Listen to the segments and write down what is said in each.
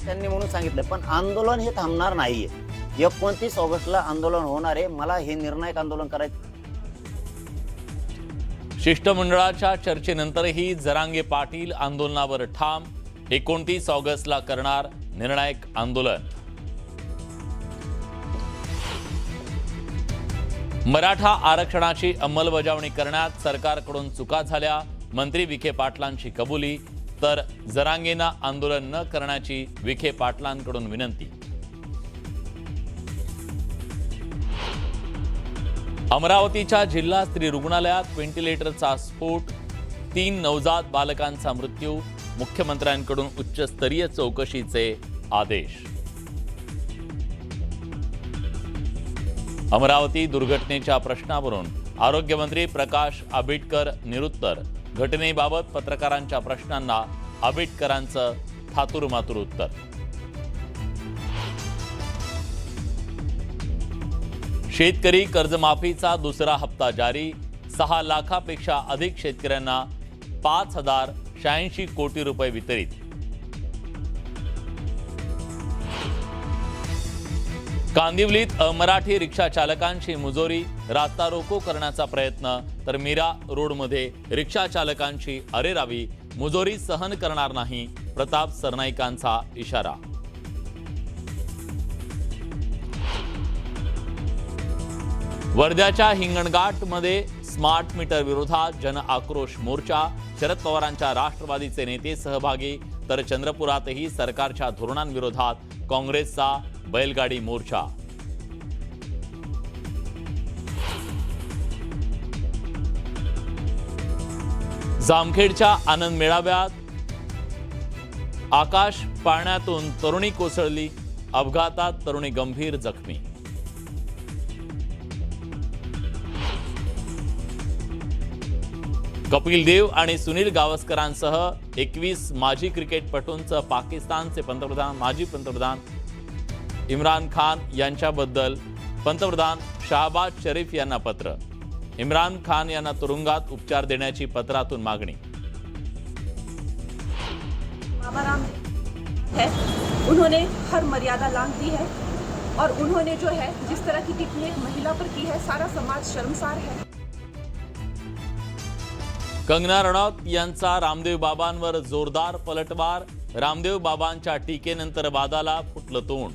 त्यांनी म्हणून सांगितलं, पण आंदोलन हे थांबणार नाहीये. 29 ऑगस्टला आंदोलन होणार आहे. मला हे निर्णायक आंदोलन करायचं. शिष्टमंडळाच्या चर्चेनंतरही जरांगे पाटील आंदोलनावर ठाम. 29 ऑगस्टला करणार निर्णायक आंदोलन. मराठा आरक्षणाची अंमलबजावणी करण्यात सरकारकडून चुका झाल्या, मंत्री विखे पाटलांची कबुली. तर जरांगेंना आंदोलन न करण्याची विखे पाटलांकडून विनंती. अमरावतीच्या जिल्हा स्त्री रुग्णालयात व्हेंटिलेटरचा स्फोट, 3 नवजात बालकांचा मृत्यू. मुख्यमंत्र्यांकडून उच्चस्तरीय चौकशीचे आदेश. अमरावती दुर्घटनेच्या प्रश्नावरून आरोग्यमंत्री प्रकाश आंबेडकर निरुत्तर. घटनेबाबत पत्रकारांच्या प्रश्नांना आंबेडकरांचं थातुरमातुर उत्तर. शेतकरी कर्जमाफीचा दुसरा हप्ता जारी. 6 लाखापेक्षा अधिक शेतकऱ्यांना 5,086 कोटी रुपये वितरित. कांदिवलीत मराठी रिक्षा चालकांची मुजोरी, रास्ता रोको करण्याचा प्रयत्न. तर मीरा रोडमध्ये रिक्षा चालकांची अरेरावी, मुजोरी सहन करणार नाही, प्रताप सरनाईकांचा इशारा. वर्ध्याच्या हिंगणघाटमध्ये स्मार्ट मीटर विरोधात जन आक्रोश मोर्चा. शरद पवारांच्या राष्ट्रवादीचे नेते सहभागी. तर चंद्रपुरातही सरकारच्या धोरणांविरोधात काँग्रेसचा बैलगाडी मोर्चा. जामखेडच्या आनंद मेळाव्यात आकाश पाळण्यातून तरुणी कोसळली, अपघातात तरुणी गंभीर जखमी. कपिल देव आणि सुनील गावस्करांसह 21 माजी क्रिकेटपटूंचं पाकिस्तानचे माजी पंतप्रधान इम्रान खान यांच्याबद्दल पंतप्रधान शहबाज शरीफ यांना पत्र. इम्रान खान यांना तुरुंगात उपचार देण्याची पत्रातून मागणी. बाबा रामदेव है, उन्होंने हर मर्यादा लांघ दी है और उन्होंने जो है जिस तरह की टिप्पणी एक महिला पर की है, सारा समाज शर्मसार है. कंगना रनौत यांचा रामदेव बाबांवर जोरदार पलटवार. रामदेव बाबांच्या टीकेनंतर वादाला फुटलं तोंड.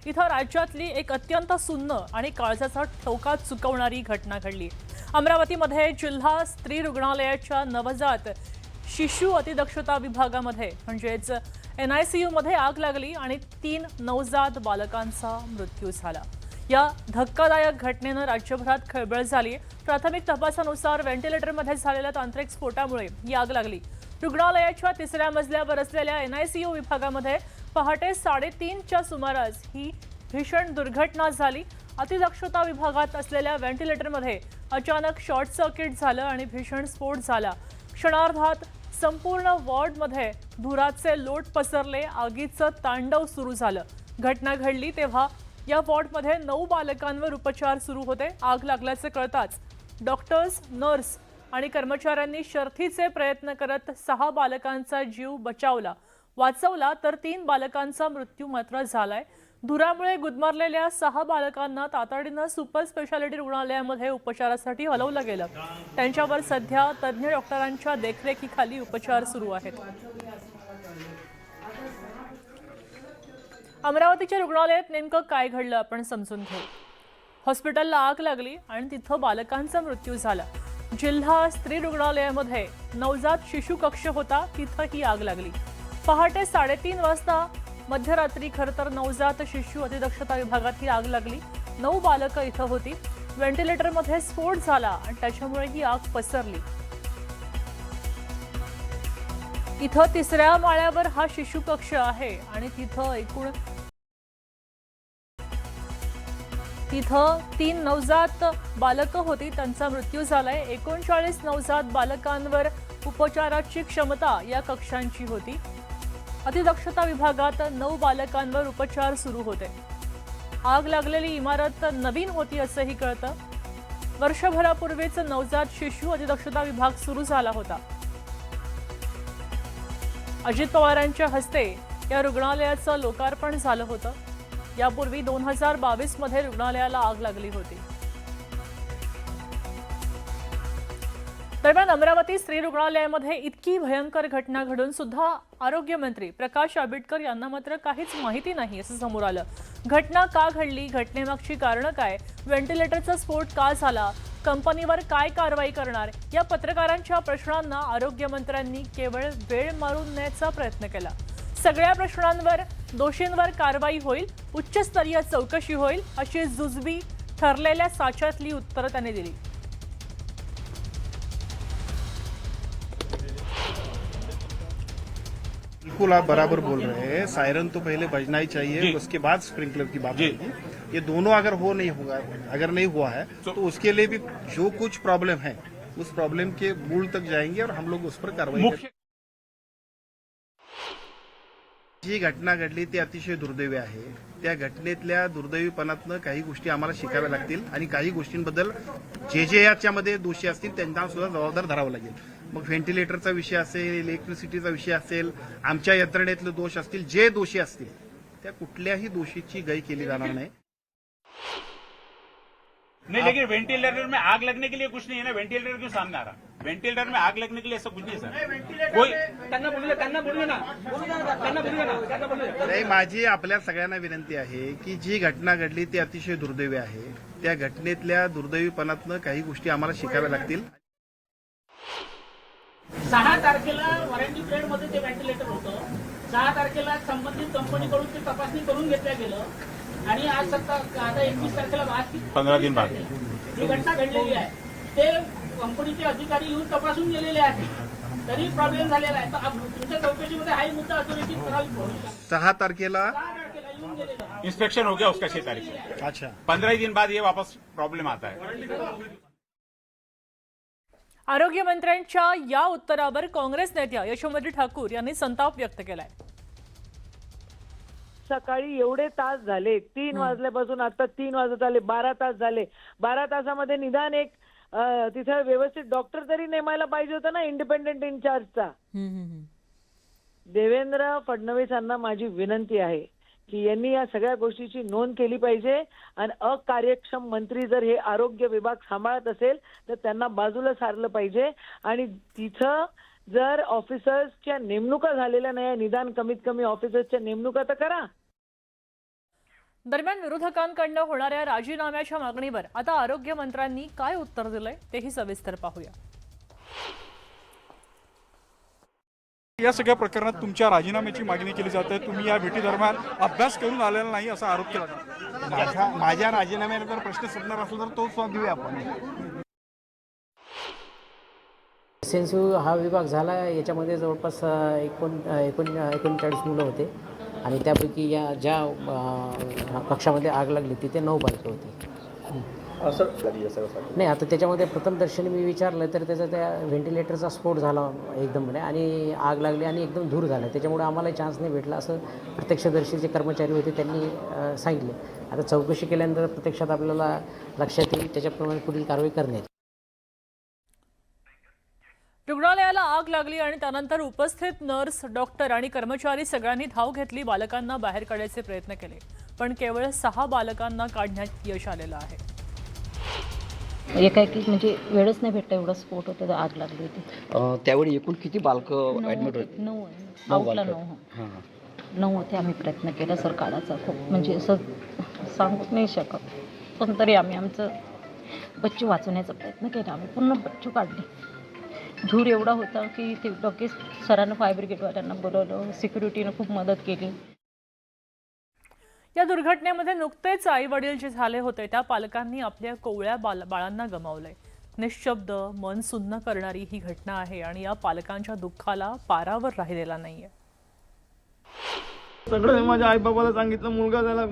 इथं राज्यातली एक अत्यंत सुन्न आणि काळजाचा ठोका चुकवणारी घटना घडली. अमरावतीमध्ये जिल्हा स्त्री रुग्णालयाच्या नवजात शिशु अतिदक्षता विभागामध्ये म्हणजेच NICU मध्ये आग लागली आणि 3 नवजात बालकांचा मृत्यू झाला. या धक्कादायक घटनेनं राज्यभरात खळबळ झाली. प्राथमिक तपासानुसार व्हेंटिलेटरमध्ये झालेल्या तांत्रिक स्फोटामुळे ही आग लागली. रुग्णालयाच्या 3ऱ्या मजल्यावर असलेल्या NICU विभागामध्ये पहाटे 3:30च्या सुमारास ही भीषण दुर्घटना झाली. अतिदक्षता विभागात असलेल्या व्हेंटिलेटरमध्ये अचानक शॉर्ट सर्किट झालं आणि भीषण स्फोट झाला. क्षणार्धात संपूर्ण वॉर्डमध्ये धुराचे लोट पसरले. आगीचं तांडव सुरू झालं. घटना घडली तेव्हा या वॉर्डमध्ये 9 बालकांवर उपचार सुरू होते. आग लागल्याचे कळताच डॉक्टर्स, नर्स आणि कर्मचाऱ्यांनी शर्थीचे प्रयत्न करत 6 बालकांचा जीव वाचवला तर 3 बालकांचा मृत्यू मात्र झालाय. धुरामुळे गुदमरलेल्या 6 बालकांना तातडीनं सुपर स्पेशालिटी रुग्णालयामध्ये उपचारासाठी हलवलं गेलं. त्यांच्यावर सध्या तज्ज्ञ डॉक्टरांच्या देखरेखीखाली उपचार सुरू आहेत. अमरावतीच्या रुग्णालयात नेमकं काय घडलं आपण समजून घेऊ. हॉस्पिटलला आग लागली आणि तिथं बालकांचा मृत्यू झाला. जिल्हा स्त्री रुग्णालयामध्ये नवजात शिशु कक्ष होता, तिथं ही आग लागली. पहाटे 3:30 वाजता मध्यरात्री खरं तर नवजात शिशु अतिदक्षता विभागात ही आग लागली. 9 बालकं इथं होती. व्हेंटिलेटरमध्ये स्फोट झाला आणि त्याच्यामुळे ही आग पसरली. इथं 3ऱ्या माळ्यावर हा शिशु कक्ष आहे आणि तिथं 3 नवजात बालकं होती, त्यांचा मृत्यू झालाय. 39 नवजात बालकांवर उपचाराची क्षमता या कक्षांची होती. अतिदक्षता विभागात 9 बालकांवर उपचार सुरू होते. आग लागलेली इमारत नवीन होती असंही कळतं. वर्षभरापूर्वीच नवजात शिशु अतिदक्षता विभाग सुरू झाला होता. अजित पवारांच्या हस्ते या रुग्णालयाचं लोकार्पण झालं होतं. यापूर्वी 2022 मध्ये रुग्णालयाला आग लागली होती. दरम्यान अमरावती स्त्री रुग्णालयामध्ये इतकी भयंकर घटना घडून सुद्धा आरोग्यमंत्री प्रकाश आंबेडकर यांना मात्र काहीच माहिती नाही असं समोर आलं. घटना का घडली, घटनेमागची कारणं काय, व्हेंटिलेटरचा स्फोट का झाला, कंपनीवर काय कारवाई करणार, या पत्रकारांच्या प्रश्नांना आरोग्यमंत्र्यांनी केवळ वेळ मारून नेण्याचा प्रयत्न केला. सगळ्या प्रश्नांवर दोषींवर कारवाई होईल, उच्चस्तरीय चौकशी होईल अशी जुजबी ठरलेल्या साच्यातली उत्तरं त्यांनी दिली. बिल्कुल आप बराबर बोल रहे हैं. सायरन तो पहले बजना ही चाहिए, उसके बाद स्प्रिंकलर की बात होगी. ये दोनों अगर अगर नहीं हुआ है तो उसके लिए भी जो कुछ प्रॉब्लम है उस प्रॉब्लम के मूल तक जाएंगे और हम लोग उस पर कारवाई करेंगे. जी घटना घडली ती अतिशय दुर्दैवी आहे. त्या घटनेतल्या दुर्दैवीपणातनं काही गोष्टी आम्हाला शिकाव्या लागतील आणि काही गोष्टींबद्दल जे याच्यामध्ये दोषी असतील त्यांना सुद्धा जबाबदार धरावं लागेल. मग व्हेंटिलेटरचा विषय असेल, इलेक्ट्रिसिटीचा विषय असेल, आमच्या यंत्रणेतले दोष असतील, जे दोषी असतील त्या कुठल्याही दोषीची गय केली जाणार नाही. नहीं, लेकिन वेंटिलेटर में आग लगने के लिए कुछ नहीं है ना. वेंटिलेटर क्यों सामने आ रहा? वेंटिलेटर में आग लगने के लिए ऐसा कुछ नहीं है सर. कोई नाही, माझी आपल्या सगळ्यांना विनंती आहे की जी घटना घडली ती अतिशय दुर्दैवी आहे. त्या घटनेतल्या दुर्दैवीपणातनं काही गोष्टी आम्हाला शिकाव्या लागतील. 6 तारखेला वॉरंटी पिरियड मध्ये ते व्हेंटिलेटर होतं. 6 तारखेला संबंधित कंपनीकडून ते तपासणी करून घेतलं गेलं आणि आज आता 21 तारखेला 15 दिन बाद ही घटना घडलेली आहे. ते कंपनीचे अधिकारी येऊन तपासून गेलेले आहेत, तरी प्रॉब्लेम झालेला आहे. तर तुमच्या चौकशीमध्ये हाही मुद्दा अधोरेखित करावी. 6 तारखेला येऊन गेलेला इंस्पेक्शन हो गया उसका 6 तारीख को. अच्छा 15 दिन बाद ये वापस प्रॉब्लम आता है. आरोग्यमंत्र्यांच्या या उत्तरावर काँग्रेस नेत्या यशोमती ठाकूर यांनी संताप व्यक्त केलाय. सकाळी एवढे तास झाले, 3 वाजल्यापासून आता 3 वाजत आले, 12 तास झाले. 12 तासामध्ये निदान एक तिथे व्यवस्थित डॉक्टर तरी नेमायला पाहिजे होता ना, इंडिपेंडेंट इन्चार्जचा. देवेंद्र फडणवीसांना माझी विनंती आहे की यांनी या सगळ्या गोष्टीची नोंद केली पाहिजे आणि अकार्यक्षम मंत्री जर हे आरोग्य विभाग सांभाळत असेल तर त्यांना बाजूला सारलं पाहिजे. आणि तिथं जर ऑफिसर्सच्या नेमणुका झालेल्या नाही, निदान कमीत कमी ऑफिसर्सच्या नेमणुका तर करा. दरम्यान विरोधकांकडनं होणाऱ्या राजीनाम्याच्या मागणीवर आता आरोग्यमंत्र्यांनी काय उत्तर दिलंय तेही सविस्तर पाहूया. या सगळ्या प्रकरणात तुमच्या राजीनाम्याची मागणी केली जाते. तुम्ही या भेटी दरम्यान अभ्यास करून आलेला नाही असा आरोप केला जातो. माझ्या राजीनाम्याला जर प्रश्न सुटणार असेल तर तो सुद्धा देऊया आपण. सेन्सिटिव्ह हा विभाग झाला. याच्यामध्ये जवळपास 39 मुलं होते आणि त्यापैकी या ज्या कक्षामध्ये आग लागली तिथे 9 बालकं होती. नाही, आता त्याच्यामध्ये प्रथमदर्शनी मी विचारलं तर त्याचा त्या व्हेंटिलेटरचा स्फोट झाला एकदम आणि आग लागली आणि एकदम धूर झाला. त्याच्यामुळे आम्हाला चान्स नाही भेटला असं प्रत्यक्षदर्शी जे कर्मचारी होते त्यांनी सांगितले. आता चौकशी केल्यानंतर प्रत्यक्षात आपल्याला लक्षात येईल, त्याच्याप्रमाणे पुढील कारवाई करण्यात. रुग्णालयाला आग लागली आणि त्यानंतर उपस्थित नर्स, डॉक्टर आणि कर्मचारी सगळ्यांनी धाव घेतली. बालकांना बाहेर काढायचे प्रयत्न केले, पण केवळ 6 बालकांना काढण्यात यश आलेलं आहे. एकाएकी म्हणजे वेळच नाही भेटला, एवढा स्फोट होता, आग लागली होती. त्यावेळी एकूण किती बालकं ॲडमिट होते? 9 होते. आम्ही प्रयत्न केला सर काढायचा, खूप म्हणजे असं सांगूच नाही शकत, पण तरी आम्ही आमचं बच्चू वाचवण्याचा प्रयत्न केला. आम्ही पूर्ण बच्चू काढले. धूर एवढा होता की ते लगेच सरांना फायर ब्रिगेडवाल्यांना बोलवलं, सिक्युरिटीनं खूप मदत केली. या दुर्घटनेमध्ये नुकतेच आई वडील जे झाले होते त्या पालकांनी आपल्या कोवळ्या बाळांना गमावलंय. निशब्द, मन सुन्न करणारी ही घटना आहे आणि या पालकांच्या दुःखाला पारावर राहिलेला नाहीये. सगळं माझ्या आई बाबाला सांगितलं, मुलगा झाला,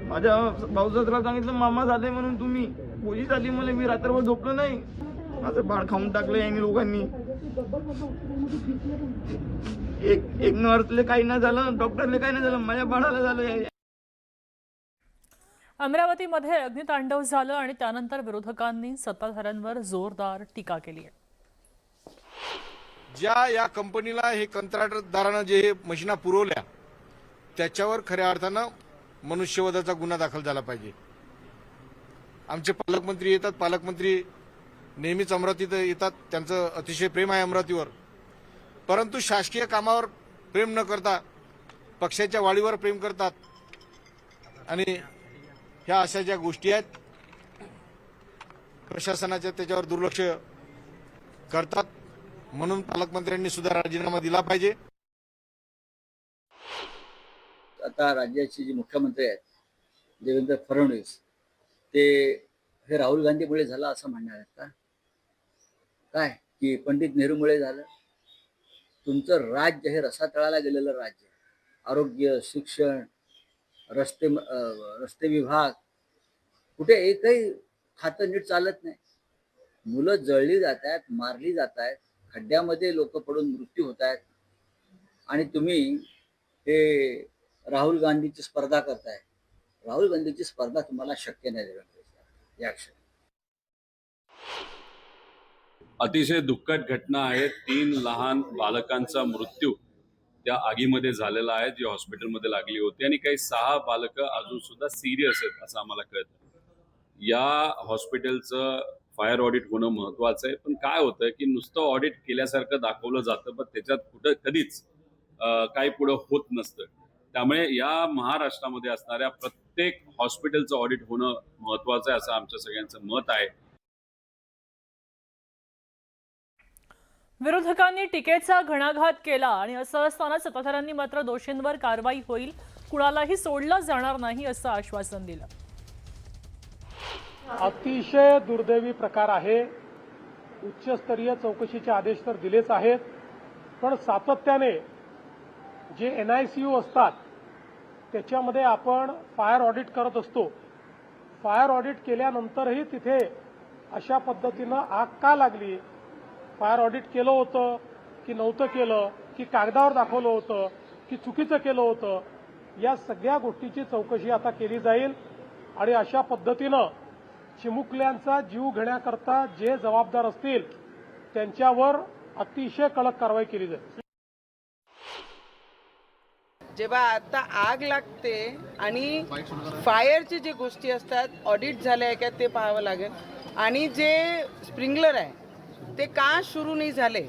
माझ्या भाऊसासऱ्याला सांगितलं मामा झाले म्हणून, तुम्ही गोळी झाली मला, मी रात्रभर झोपलो नाही. माझं बाळ खाऊन टाकलं यांनी लोकांनी. एक नर्सले काही नाही झालं, डॉक्टरले काही नाही झालं, माझ्या बाळाला झालं. अमरावतीमध्ये अग्नितांडव झालं आणि त्यानंतर विरोधकांनी सत्ताधाऱ्यांवर जोरदार टीका केली आहे. या कंपनीला हे कंत्राटदारानं जे हे मशिना पुरवल्या त्याच्यावर खऱ्या अर्थानं मनुष्यवधाचा गुन्हा दाखल झाला पाहिजे. आमचे पालकमंत्री येतात, पालकमंत्री नेहमीच अमरावतीत येतात, त्यांचं अतिशय प्रेम आहे अमरावतीवर, परंतु शासकीय कामावर प्रेम न करता पक्षाच्या वाढीवर प्रेम करतात आणि ह्या अशा ज्या गोष्टी आहेत प्रशासनाच्या त्याच्यावर दुर्लक्ष करतात. म्हणून पालकमंत्र्यांनी सुद्धा राजीनामा दिला पाहिजे. आता राज्याचे जे मुख्यमंत्री आहेत देवेंद्र फडणवीस ते हे राहुल गांधीमुळे झालं असं म्हणणार आहेत का? काय की पंडित नेहरूमुळे झालं? तुमचं राज्य हे रसातळाला गेलेलं राज्य, आरोग्य, शिक्षण, रस्ते विभाग, कुठे एकही खातं नीट चालत नाही. मुलं जळली जात आहेत, मारली जात आहेत, खड्ड्यामध्ये लोक पडून मृत्यू होत आहेत आणि तुम्ही हे राहुल गांधीची स्पर्धा करताय. राहुल गांधीची स्पर्धा तुम्हाला शक्य नाही देवेंद्र या क्षणी. अतिशय दुःखद घटना आहे. 3 लहान बालकांचा मृत्यू त्या आगीमध्ये झालेला आहे जी हॉस्पिटलमध्ये लागली होती आणि काही 6 बालकं अजून सुद्धा सिरियस आहेत असं आम्हाला कळतं. या हॉस्पिटलचं फायर ऑडिट होणं महत्वाचं आहे. पण काय होतं की नुसतं ऑडिट केल्यासारखं दाखवलं जातं पण त्याच्यात कुठं कधीच काही पुढं होत नसतं. त्यामुळे या महाराष्ट्रामध्ये असणाऱ्या प्रत्येक हॉस्पिटलचं ऑडिट होणं महत्वाचं आहे असं आमच्या सगळ्यांचं मत आहे. विरोधकांनी टीकेचा घणाघात केला आणि असं असताना सत्ताधाऱ्यांनी मात्र दोषींवर कारवाई होईल, कुणालाही सोडलं जाणार नाही असं आश्वासन दिलं. अतिशय दुर्दैवी प्रकार आहे. उच्चस्तरीय चौकशीचे आदेश तर दिलेच आहेत, पण सातत्याने जे NICU असतात त्याच्यामध्ये आपण फायर ऑडिट करत असतो. फायर ऑडिट केल्यानंतरही तिथे अशा पद्धतीनं आग का लागली, फायर ऑडिट केलं होतं की नव्हतं केलं, की कागदावर दाखवलं होतं की चुकीचं केलं होतं, या सगळ्या गोष्टीची चौकशी आता केली जाईल आणि अशा पद्धतीनं चिमुकल्यांचा जीव घेण्याकरता जे जबाबदार असतील त्यांच्यावर अतिशय कडक कारवाई केली जाईल. जेव्हा आता आग लागते आणि फायरची जी गोष्टी असतात ऑडिट झाले आहे का ते पाहावं लागेल आणि जे स्प्रिंकलर आहे ते का सुरू नाही झाले,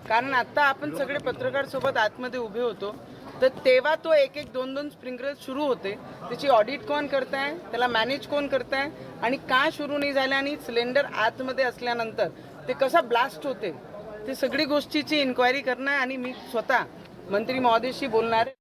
कारण आता आपण सगळे पत्रकार सोबत आतमध्ये उभे होतो तर तेव्हा तो 1-1, 2-2 स्प्रिंकलर सुरू होते. त्याची ऑडिट कोण करताय, त्याला मॅनेज कोण करताय आणि का सुरू नाही झाले आणि सिलेंडर आतमध्ये असल्यानंतर ते कसा ब्लास्ट होते ते सगळी गोष्टीची इन्क्वायरी करणार आणि मी स्वतः मंत्री महोदयशी बोलणार आहे.